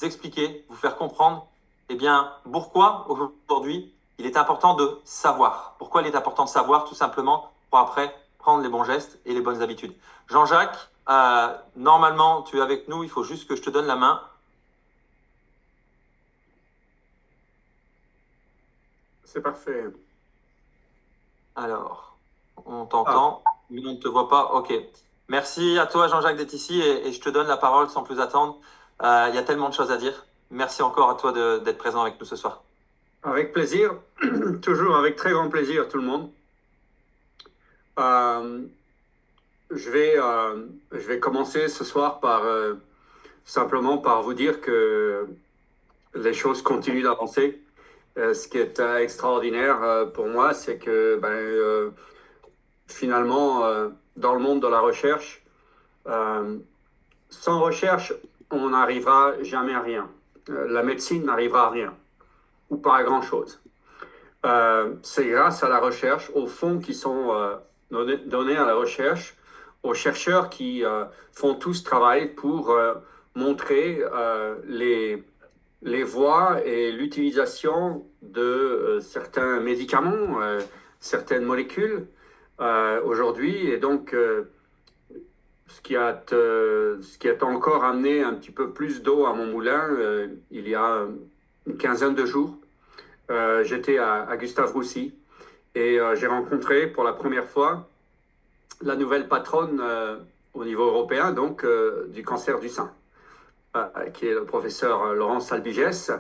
expliquer, vous faire comprendre, eh bien, pourquoi aujourd'hui il est important de savoir. Pourquoi il est important de savoir, tout simplement, pour après prendre les bons gestes et les bonnes habitudes. Jean-Jacques, normalement, tu es avec nous, il faut juste que je te donne la main. C'est parfait. Alors, on Ah, t'entend, mais on ne te voit pas. OK. Merci à toi, Jean-Jacques, d'être ici et je te donne la parole sans plus attendre. Il y a tellement de choses à dire. Merci encore à toi d'être présent avec nous ce soir. avec plaisir, toujours avec très grand plaisir, tout le monde. Euh, je vais commencer ce soir par simplement par vous dire que les choses continuent d'avancer. Ce qui est extraordinaire pour moi, c'est que finalement, dans le monde de la recherche, euh, sans recherche, on n'arrivera jamais à rien. La médecine n'arrivera à rien, ou pas à grand-chose. C'est grâce à la recherche, aux fonds qui sont donnés à la recherche, aux chercheurs qui font tout ce travail pour montrer les voies et l'utilisation de certains médicaments, certaines molécules aujourd'hui. Et donc, ce qui a encore amené un petit peu plus d'eau à mon moulin, il y a une quinzaine de jours, j'étais à Gustave Roussy et j'ai rencontré pour la première fois la nouvelle patronne au niveau européen donc du cancer du sein, qui est le professeur Laurence Albigès,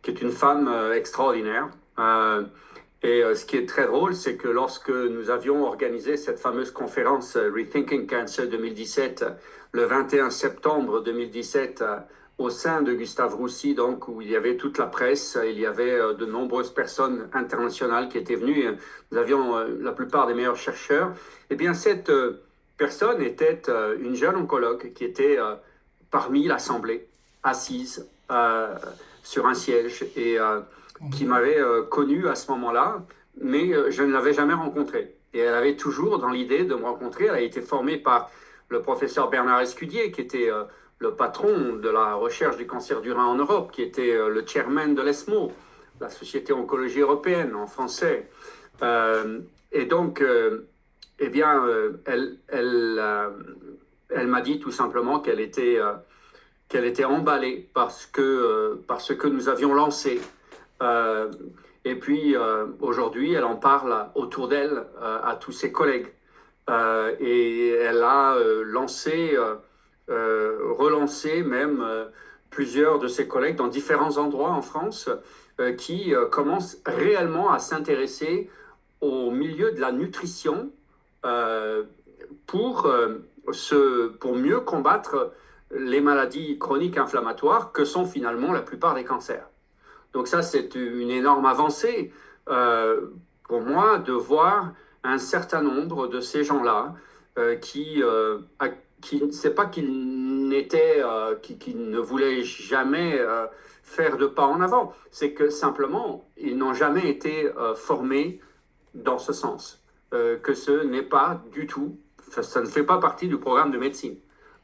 qui est une femme extraordinaire. Ce qui est très drôle, c'est que lorsque nous avions organisé cette fameuse conférence Rethinking Cancer 2017, le 21 septembre 2017, au sein de Gustave Roussy, donc, où il y avait toute la presse, il y avait de nombreuses personnes internationales qui étaient venues, nous avions la plupart des meilleurs chercheurs, et bien cette personne était une jeune oncologue qui était parmi l'Assemblée, assise sur un siège, et qui m'avait connu à ce moment-là, mais je ne l'avais jamais rencontrée. Et elle avait toujours dans l'idée de me rencontrer. Elle a été formée par le professeur Bernard Escudier, qui était le patron de la recherche du cancer du rein en Europe, qui était le chairman de l'ESMO, la Société Oncologie Européenne en français. Euh, et donc, eh bien, elle m'a dit tout simplement qu'elle était emballée par ce que nous avions lancé. Euh, et puis aujourd'hui, elle en parle autour d'elle à tous ses collègues. Et elle a relancé même plusieurs de ses collègues dans différents endroits en France qui commencent réellement à s'intéresser au milieu de la nutrition euh, pour, pour mieux combattre les maladies chroniques inflammatoires que sont finalement la plupart des cancers. Donc ça, c'est une énorme avancée euh, pour moi de voir un certain nombre de ces gens-là qui c'est pas qu'ils n'étaient, qui ne voulaient jamais faire de pas en avant, c'est que simplement ils n'ont jamais été formés dans ce sens, que ce n'est pas du tout, ça ne fait pas partie du programme de médecine.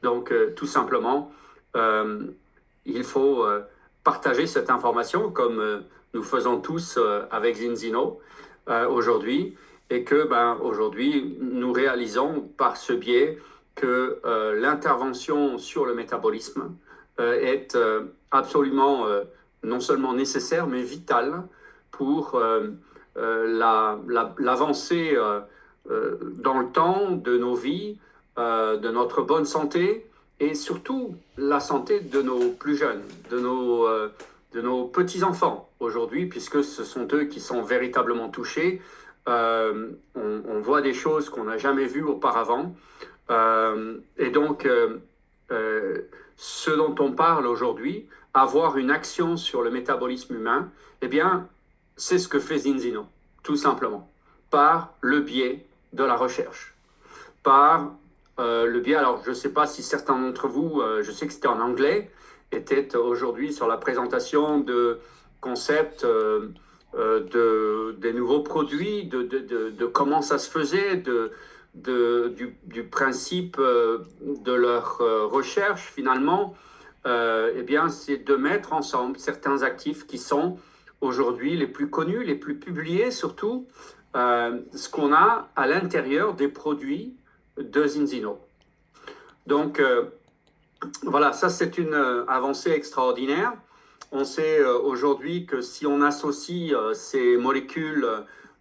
Donc, tout simplement, euh, il faut partager cette information comme nous faisons tous avec Zinzino aujourd'hui, et que aujourd'hui, nous réalisons par ce biais que l'intervention sur le métabolisme est absolument non seulement nécessaire, mais vitale pour l'avancée dans le temps de nos vies, de notre bonne santé et surtout la santé de nos plus jeunes, de nos petits-enfants aujourd'hui, puisque ce sont eux qui sont véritablement touchés. On voit des choses qu'on n'a jamais vues auparavant. Et donc, euh, ce dont on parle aujourd'hui, avoir une action sur le métabolisme humain, eh bien, c'est ce que fait Zinzino, tout simplement, par le biais de la recherche, par le biais, alors je ne sais pas si certains d'entre vous, je sais que c'était en anglais, étaient aujourd'hui sur la présentation de concepts des nouveaux produits, de comment ça se faisait, du principe de leur recherche finalement. eh bien, c'est de mettre ensemble certains actifs qui sont aujourd'hui les plus connus, les plus publiés surtout, ce qu'on a à l'intérieur des produits de Zinzino. Donc, voilà, ça c'est une avancée extraordinaire. On sait aujourd'hui que si on associe ces molécules,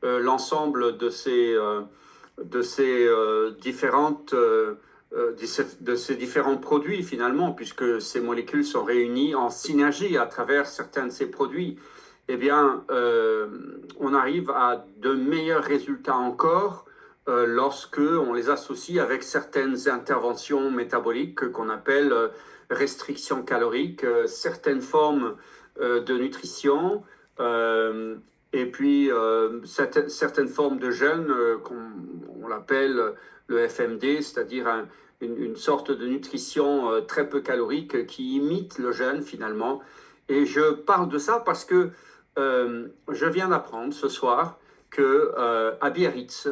l'ensemble de ces différentes de ces différents produits finalement, puisque ces molécules sont réunies en synergie à travers certains de ces produits, eh bien, on arrive à de meilleurs résultats encore lorsque on les associe avec certaines interventions métaboliques qu'on appelle restriction calorique, certaines formes de nutrition, et puis certaines formes de jeûne, on l'appelle le FMD, c'est-à-dire une sorte de nutrition très peu calorique qui imite le jeûne finalement. Et je parle de ça parce que je viens d'apprendre ce soir que à Biarritz,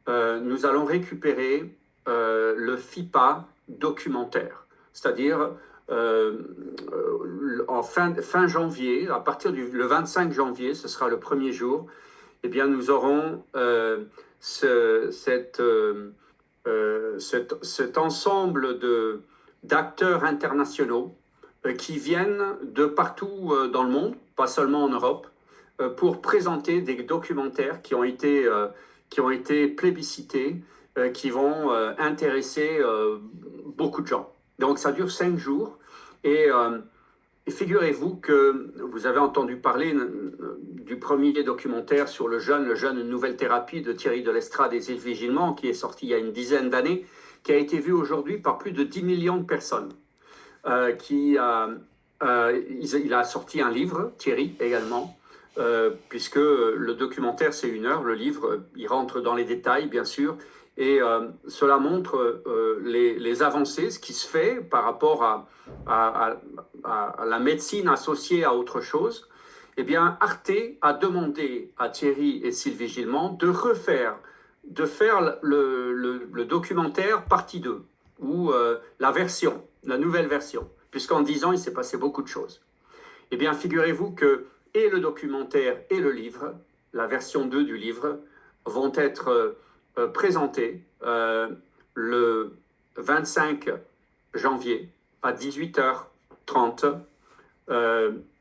nous allons récupérer le FIPA documentaire, c'est-à-dire en fin janvier, à partir le 25 janvier, ce sera le premier jour, eh bien, nous aurons cet ensemble d'acteurs internationaux qui viennent de partout dans le monde, pas seulement en Europe, pour présenter des documentaires qui ont été plébiscités, qui vont intéresser beaucoup de gens. Donc ça dure 5 jours et figurez-vous que vous avez entendu parler du premier documentaire sur le jeûne, une nouvelle thérapie de Thierry de Lestrade et Sylvie Gilman, qui est sorti il y a une dizaine d'années, qui a été vu aujourd'hui par plus de 10 millions de personnes. Il a sorti un livre, Thierry également, puisque le documentaire c'est 1 heure, le livre il rentre dans les détails bien sûr, et cela montre les avancées, ce qui se fait par rapport à la médecine associée à autre chose. Eh bien, Arte a demandé à Thierry et Sylvie Gilman de faire le documentaire partie 2, ou la nouvelle version, puisqu'en 10 ans, il s'est passé beaucoup de choses. Eh bien, figurez-vous que et le documentaire et le livre, la version 2 du livre, vont être présentés le 25 janvier à 18h30.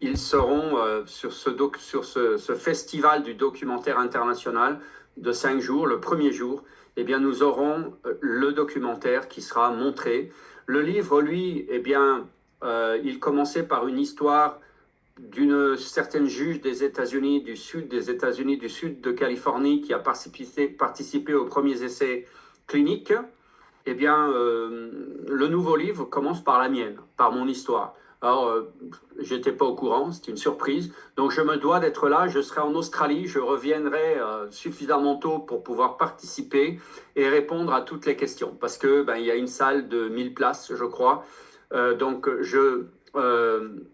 Ils seront sur ce festival du documentaire international de 5 jours, le premier jour. Eh bien, nous aurons le documentaire qui sera montré. Le livre, lui, eh bien, il commençait par une histoire d'une certaine juge des États-Unis, du sud de Californie, qui a participé aux premiers essais cliniques. Eh bien, le nouveau livre commence par la mienne, par mon histoire. Alors, j'étais pas au courant, c'est une surprise. Donc, je me dois d'être là. Je serai en Australie. Je reviendrai suffisamment tôt pour pouvoir participer et répondre à toutes les questions. Parce que il y a une salle de 1000 places, je crois. Donc,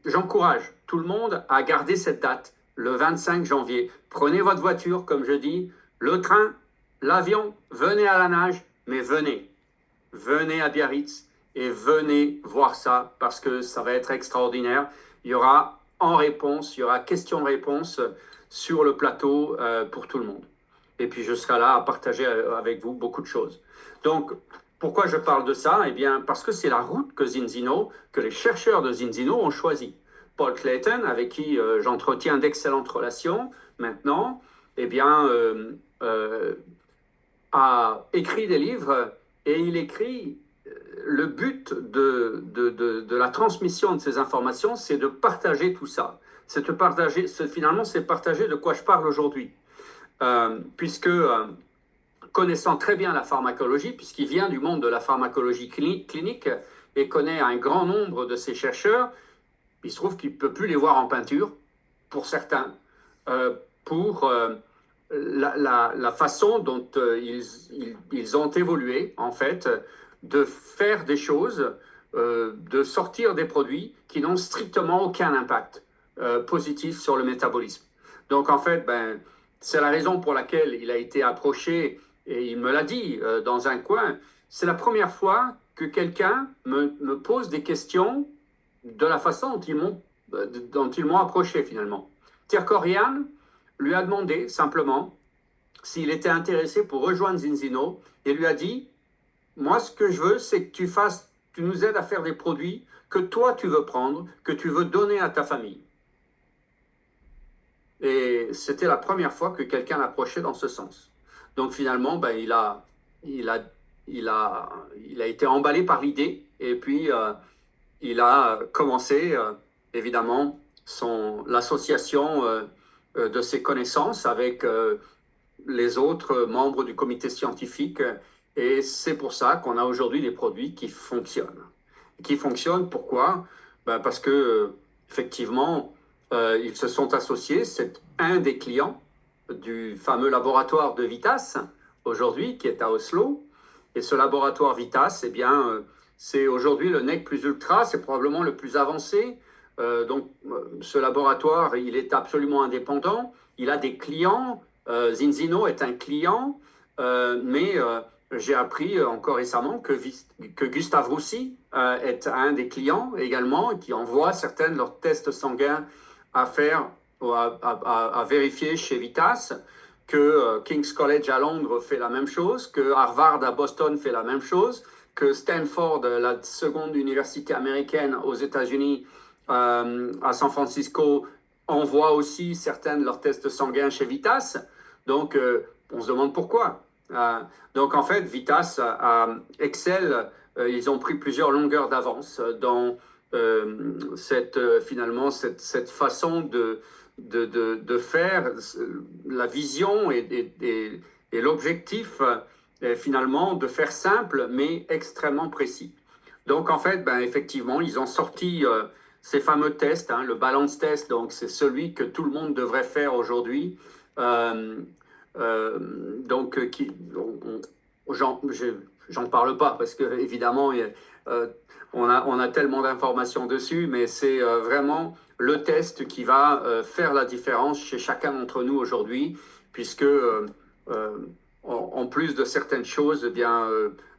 j'encourage tout le monde à garder cette date, le 25 janvier. Prenez votre voiture, comme je dis, le train, l'avion, venez à la nage, mais venez à Biarritz et venez voir ça parce que ça va être extraordinaire. Il y aura il y aura questions-réponses sur le plateau pour tout le monde. Et puis je serai là à partager avec vous beaucoup de choses. Donc, pourquoi je parle de ça? Eh bien, parce que c'est la route que les chercheurs de Zinzino ont choisie. Paul Clayton, avec qui j'entretiens d'excellentes relations maintenant, eh bien, a écrit des livres et il écrit le but de la transmission de ces informations, c'est de partager tout ça. Finalement, c'est partager de quoi je parle aujourd'hui. Puisque connaissant très bien la pharmacologie, puisqu'il vient du monde de la pharmacologie clinique et connaît un grand nombre de ces chercheurs, il se trouve qu'il ne peut plus les voir en peinture, pour certains, pour la façon dont ils ont évolué, en fait, de faire des choses, de sortir des produits qui n'ont strictement aucun impact positif sur le métabolisme. Donc, en fait, c'est la raison pour laquelle il a été approché, et il me l'a dit dans un coin, c'est la première fois que quelqu'un me pose des questions de la façon dont ils m'ont approché finalement. Tirkorian lui a demandé simplement s'il était intéressé pour rejoindre Zinzino et lui a dit, moi ce que je veux c'est que tu nous aides à faire des produits que toi tu veux prendre, que tu veux donner à ta famille. Et c'était la première fois que quelqu'un l'approchait dans ce sens. Donc finalement, ben, il a, il a été emballé par l'idée et puis il a commencé évidemment l'association de ses connaissances avec les autres membres du comité scientifique et c'est pour ça qu'on a aujourd'hui des produits qui fonctionnent. Qui fonctionnent, pourquoi? Ben parce que effectivement, ils se sont associés, c'est un des clients du fameux laboratoire de Vitas aujourd'hui qui est à Oslo. Et ce laboratoire Vitas, eh bien, c'est aujourd'hui le NEC plus ultra, c'est probablement le plus avancé. Ce laboratoire, il est absolument indépendant. Il a des clients. Zinzino est un client, mais j'ai appris encore récemment que Gustave Roussy est un des clients également, qui envoie certains de leurs tests sanguins à faire, à vérifier chez Vitas, que King's College à Londres fait la même chose, que Harvard à Boston fait la même chose, que Stanford, la seconde université américaine aux États-Unis, à San Francisco, envoie aussi certains de leurs tests sanguins chez Vitas. Donc, on se demande pourquoi. Donc, en fait, Vitas, Excel, ils ont pris plusieurs longueurs d'avance dans finalement cette façon de faire la vision et l'objectif finalement de faire simple mais extrêmement précis. Donc en fait, ben, effectivement, ils ont sorti ces fameux tests, hein, le balance test, donc c'est celui que tout le monde devrait faire aujourd'hui. Euh, j'en parle pas parce que évidemment, on a tellement d'informations dessus, mais c'est vraiment le test qui va faire la différence chez chacun d'entre nous aujourd'hui, puisque en plus de certaines choses, eh bien,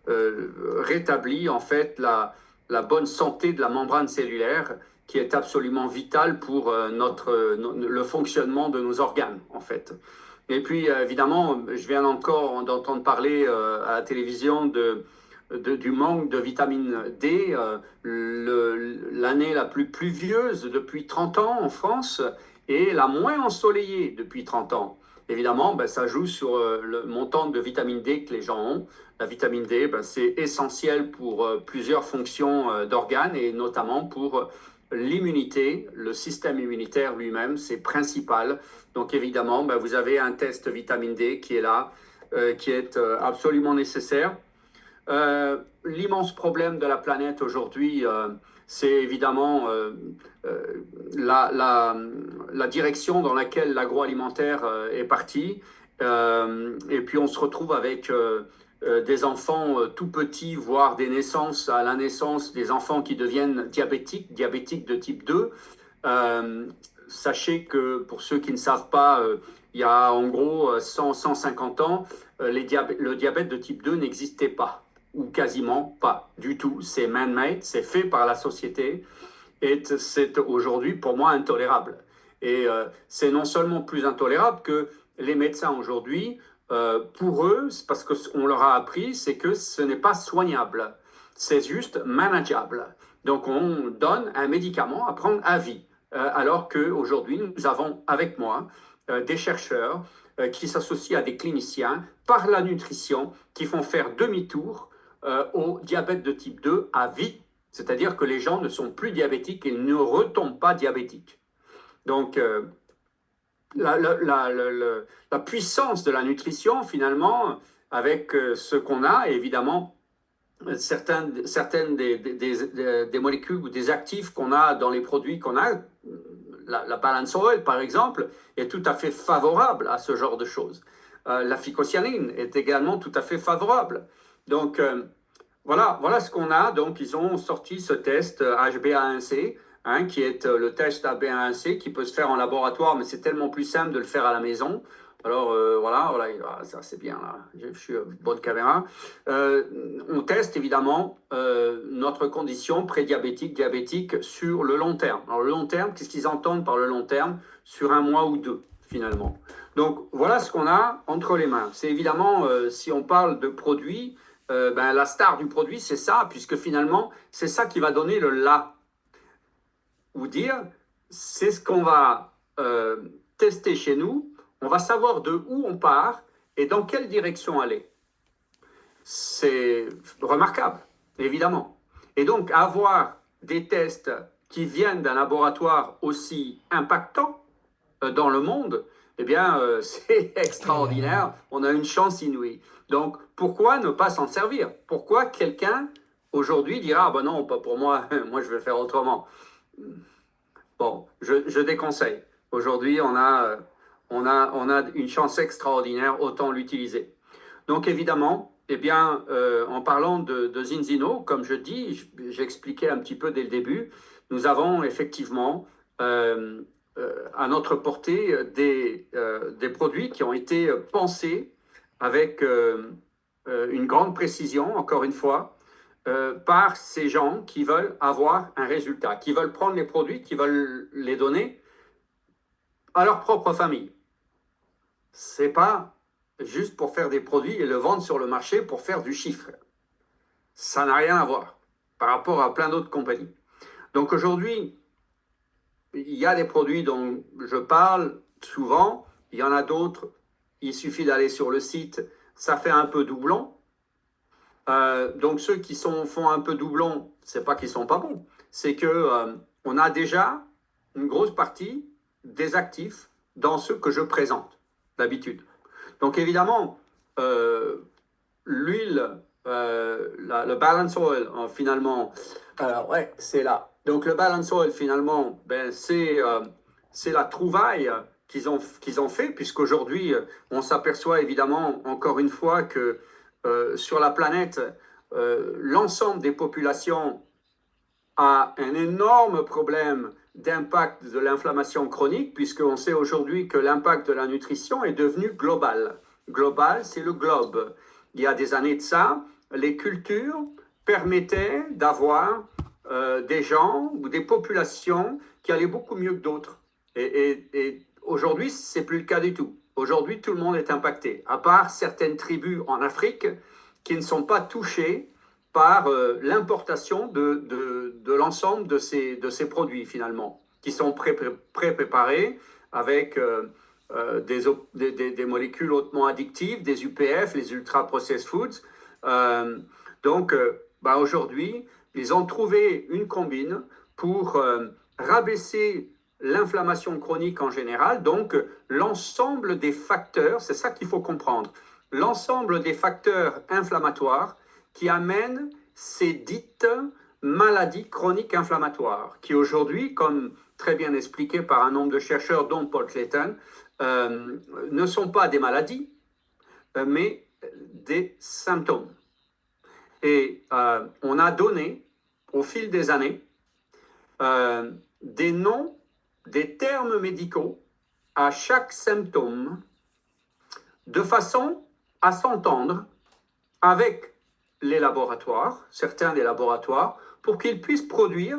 rétablit en fait la bonne santé de la membrane cellulaire qui est absolument vitale pour le fonctionnement de nos organes, en fait. Et puis, évidemment, je viens encore d'entendre parler à la télévision du manque de vitamine D, l'année la plus pluvieuse depuis 30 ans en France et la moins ensoleillée depuis 30 ans. Évidemment, ben, ça joue sur le montant de vitamine D que les gens ont. La vitamine D, ben, c'est essentiel pour plusieurs fonctions d'organes et notamment pour l'immunité, le système immunitaire lui-même, c'est principal. Donc évidemment, ben, vous avez un test vitamine D qui est là, qui est absolument nécessaire. L'immense problème de la planète aujourd'hui, c'est évidemment la direction dans laquelle l'agroalimentaire est parti. Et puis on se retrouve avec des enfants tout petits, voire des naissances, à la naissance, des enfants qui deviennent diabétiques de type 2. Sachez que pour ceux qui ne savent pas, il y a en gros 100-150 ans, le diabète de type 2 n'existait pas, ou quasiment pas du tout. C'est man-made, c'est fait par la société, et c'est aujourd'hui pour moi intolérable. Et c'est non seulement plus intolérable que les médecins aujourd'hui, pour eux, parce qu'on leur a appris, c'est que ce n'est pas soignable, c'est juste manageable. Donc on donne un médicament à prendre à vie. Alors qu'aujourd'hui, nous avons avec moi des chercheurs qui s'associent à des cliniciens par la nutrition qui font faire demi-tour au diabète de type 2 à vie. C'est-à-dire que les gens ne sont plus diabétiques et ne retombent pas diabétiques. Donc, la puissance de la nutrition, finalement, avec ce qu'on a, et évidemment, certaines des molécules ou des actifs qu'on a dans les produits qu'on a, la balance oil, par exemple, est tout à fait favorable à ce genre de choses. La phycocyanine est également tout à fait favorable. Donc, voilà ce qu'on a. Donc, ils ont sorti ce test HbA1c, hein, qui est le test HbA1c qui peut se faire en laboratoire, mais c'est tellement plus simple de le faire à la maison. Alors voilà, ça c'est bien là, je suis bonne caméra. On teste évidemment notre condition prédiabétique, diabétique sur le long terme. Alors le long terme, qu'est-ce qu'ils entendent par le long terme? Sur un mois ou deux finalement. Donc voilà ce qu'on a entre les mains. C'est évidemment, si on parle de produit, la star du produit c'est ça, puisque finalement c'est ça qui va donner le là. Ou dire, c'est ce qu'on va tester chez nous, on va savoir de où on part et dans quelle direction aller. C'est remarquable, évidemment. Et donc, avoir des tests qui viennent d'un laboratoire aussi impactant dans le monde, eh bien, c'est extraordinaire. On a une chance inouïe. Donc, pourquoi ne pas s'en servir? Pourquoi quelqu'un, aujourd'hui, dira, ah ben non, pas pour moi, moi je vais faire autrement. Bon, je déconseille. Aujourd'hui, on a une chance extraordinaire, autant l'utiliser. Donc évidemment, eh bien, en parlant de Zinzino, comme je dis, j'expliquais un petit peu dès le début, nous avons effectivement à notre portée des produits qui ont été pensés avec une grande précision, encore une fois, par ces gens qui veulent avoir un résultat, qui veulent prendre les produits, qui veulent les donner à leur propre famille. C'est pas juste pour faire des produits et le vendre sur le marché pour faire du chiffre. Ça n'a rien à voir par rapport à plein d'autres compagnies. Donc aujourd'hui, il y a des produits dont je parle souvent, il y en a d'autres, il suffit d'aller sur le site, ça fait un peu doublon. Donc ceux qui font un peu doublon, c'est pas qu'ils sont pas bons, c'est que on a déjà une grosse partie des actifs dans ceux que je présente d'habitude. Donc évidemment, l'huile, le balance oil, finalement, ouais, c'est là. Donc le balance oil, finalement, c'est la trouvaille qu'ils ont fait, puisqu'aujourd'hui, on s'aperçoit évidemment, encore une fois, que sur la planète, l'ensemble des populations a un énorme problème d'impact de l'inflammation chronique, puisqu'on sait aujourd'hui que l'impact de la nutrition est devenu global. Global, c'est le globe. Il y a des années de ça, les cultures permettaient d'avoir des gens ou des populations qui allaient beaucoup mieux que d'autres. Et aujourd'hui, c'est plus le cas du tout. Aujourd'hui, tout le monde est impacté, à part certaines tribus en Afrique qui ne sont pas touchées par l'importation de l'ensemble de ces produits, finalement, qui sont pré-préparés avec des molécules hautement addictives, des UPF, les ultra-processed foods. Donc, aujourd'hui, ils ont trouvé une combine pour rabaisser l'inflammation chronique en général, donc l'ensemble des facteurs, c'est ça qu'il faut comprendre, l'ensemble des facteurs inflammatoires qui amènent ces dites maladies chroniques inflammatoires, qui aujourd'hui, comme très bien expliqué par un nombre de chercheurs, dont Paul Clayton, ne sont pas des maladies, mais des symptômes. Et on a donné, au fil des années, des noms, des termes médicaux à chaque symptôme, de façon à s'entendre avec les laboratoires, certains des laboratoires, pour qu'ils puissent produire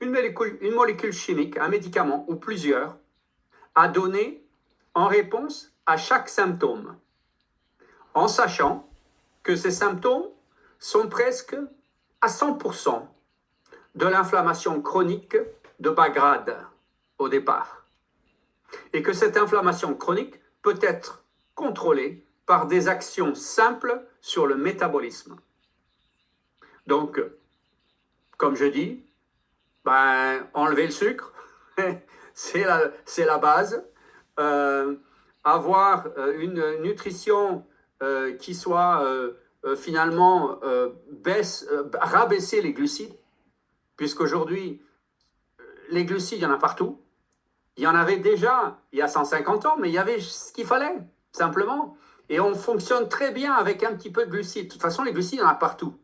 une molécule chimique, un médicament ou plusieurs, à donner en réponse à chaque symptôme, en sachant que ces symptômes sont presque à 100% de l'inflammation chronique de bas grade au départ. Et que cette inflammation chronique peut être contrôlée par des actions simples sur le métabolisme. Donc, comme je dis, enlever le sucre, c'est la base. Avoir une nutrition qui soit finalement rabaisser les glucides, puisqu'aujourd'hui, les glucides, il y en a partout. Il y en avait déjà il y a 150 ans, mais il y avait ce qu'il fallait, simplement. Et on fonctionne très bien avec un petit peu de glucides. De toute façon, les glucides, il y en a partout.